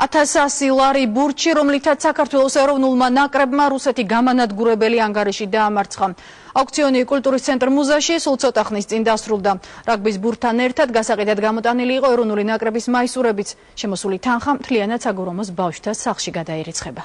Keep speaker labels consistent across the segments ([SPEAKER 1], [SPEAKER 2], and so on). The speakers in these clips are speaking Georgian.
[SPEAKER 1] 1000 ლარი ბურჩი, რომლითაც საქართველოს ეროვნულმა ნაკრებმა რუსეთი გამანადგურებელი ანგარიში დაამარცხა. აუქციონი კულტურის ცენტრ მუზაში სულ ცოტა ხნის წინ დასრულდა. რაგბის ბურთთან ერთად გასაყიდად გამოტანილი იყო ეროვნული ნაკრების მაისურებიც. შემოსული თანხა მთლიანად საგურამოს ბავშვთა სახლში გადაირიცხება.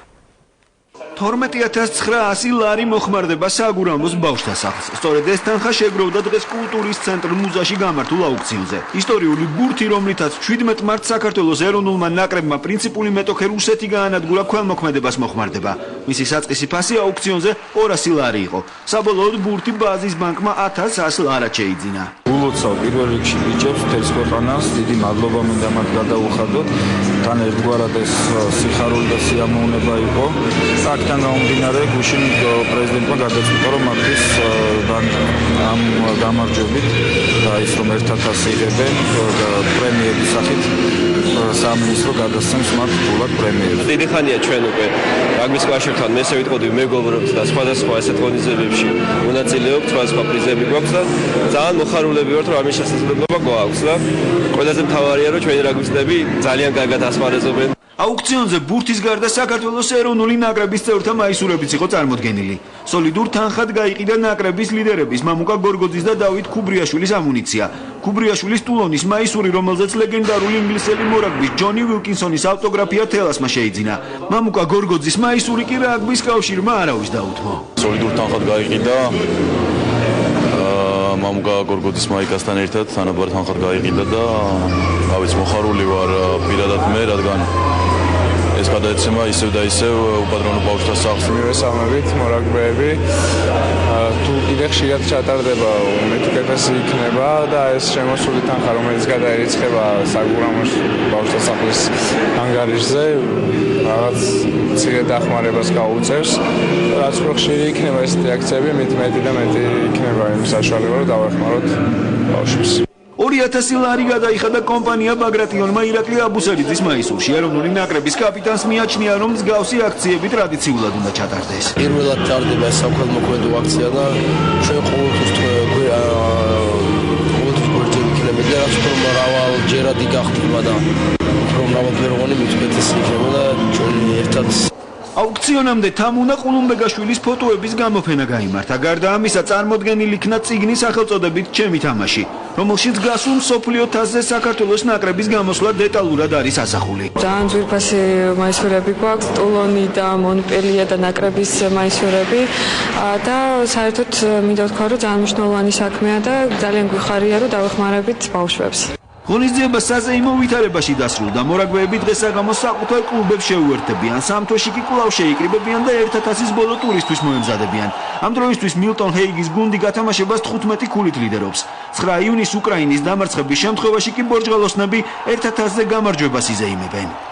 [SPEAKER 2] 12900 ლარი მოხმარდება საგურამოს ბავშვთა სახლს. სწორედ ეს თანხა შეგროვდა დღეს კულტურის ცენტრ მუზაში გამართულ აუქციონზე. ისტორიული ბურთი, რომლითაც 17 მარტს საქართველოს ეროვნულმა ნაკრებმა პრინციპული მეტოქე რუსეთი გაანადგურა ქველმოქმედებას მოხმარდება. მისი საწყისი ფასი აუქციონზე 200 ლარი იყო. საბოლოოდ ბურთი ბაზის ბანკმა 1100 ლარად შეიძინა.
[SPEAKER 3] ულოცავ პირველ რიგში ბიჭებს მთელს ქვეყანას დიდი მადლობა მინდა მათ გადაუხადოთ. თან ერთგვარად ეს სიხარული და სიამოვნება იყო. აქთან გამომდინარე გუშინ პრეზიდენტმა გადაწყვიტა რომ მათთვის ამ გამარჯვებით და ის რომ 1000 იღებენ პრემიების სახით სამინისტრო გადასცემს მათ ფულად პრემიებს.
[SPEAKER 4] დიდი ხანია ჩვენ უკვე რაგბის კავშირთან მესე ვიტყოდი მეგობრობთ და სხვადასხვა ესეთ ღონისძიებებში მონაწილეობთ, სხვადასხვა პრიზები გვაქვს და ძალიან მოხარულები ვართ რომ ამის შესაძლებლობა გვაქვს და ყველაზე მთავარია რომ ჩვენი რაგბისტები ძალიან კარგად ასპარეზობენ.
[SPEAKER 2] აუქციონზე ბურთის გარდა საქართველოს ეროვნული ნაკრების წევრთა მაისურებიც იყო წარმოდგენილი. სოლიდურ თანხად გაიყიდა ნაკრების ლიდერების მამუკა გორგოძის და დავით ქუბრიაშვილის ამუნიცია. ქუბრიაშვილის ტულონის მაისური, რომელზეც ლეგენდარული ინგლისელი მორაგბის ჯონი ვილკინსონის ავტოგრაფია თელასმა შეიძინა. მამუკა გორგოძის მაისური კი რაგბის კავშირმა არავის დაუთმო.
[SPEAKER 3] სოლიდურ თანხად გაიყიდა მამუკა გორგოძის მაიკასთან ერთად თანაბარ თანხად გაიყიდა და ავიც მოხარული ვარ პირადად მე, რადგან ეს გადაეცემა ისევ და ისევ უპატრონო ბავშვთა სახლს.
[SPEAKER 5] მივესალმებით მორაგბეები, თუ კიდე ხშირად ჩატარდება უმეტესესი იქნება და ეს შემოსული თანხა რომელიც გადაირიცხება საგურამოს ბავშვთა სახლის ანგარიშზე რაღაც მცირე დახმარებას გაუწევს. რაც უფრო ხშირი იქნება ესეთი აქციები, მით მეტი და მეტი იქნება იმ საშუალება რომ დავეხმაროთ ბავშვებს.
[SPEAKER 2] 2000 ლარი გადაიხადა კომპანია ბაგრატიონმა ირაკლი აბუსელიძის მაისურში. ეროვნული ნაკრების კაპიტანს მიაჩნია, რომ მსგავსი აქციები ტრადიციულად უნდა ჩატარდეს.
[SPEAKER 6] პირველად ტარდება ეს საქველმოქმედო აქცია და ჩვენ ყოველთვის გვერდზე იქნება და რაც უფრო მრავალჯერადი გახდება და უფრო მრავალფეროვანი მიწვეთესი იქნება და ჩვენ ერთად
[SPEAKER 2] აუქციონამდე თამუნა ყულუმბეგაშვილის ფოტოების გამოფენა გაიმართა. გარდა ამისა, წარმოდგენილი იქნა წიგნი სახელწოდებით ჩემი თამაში, რომელშიც გასულ მსოფლიო თასზე საქართველოს ნაკრების გამოსვლა დეტალურად არის ასახული.
[SPEAKER 7] ძალიან ძვირფასი მაისურები გვაქვს, ტულონი და მონპელია და ნაკრების მაისურები და საერთოდ მინდა ვთქვა, რომ ძალიან მნიშვნელოვანი საქმეა და ძალიან გვიხარია, რომ დავეხმარებით ბავშვებს.
[SPEAKER 2] ღონისძიება საზეიმო ვითარებაში დასრულდა. მორაგბეები დღეს საგამოს საკუთარ კლუბებს შეუერთებიან. სამთოში კი კვლავ შეიკრიბებიან და 1000-ის ბოლო ტურისთვის მოემზადებიან. ამ დროისთვის მილტონ ჰეიგის გუნდი გათამაშებას 15 ქულით ლიდერობს. 9 ივნისს უკრაინის დამარცხების შემთხვევაში კი ბორჯღალოსნები 1000-ზე გამარჯვებას იზეიმებენ.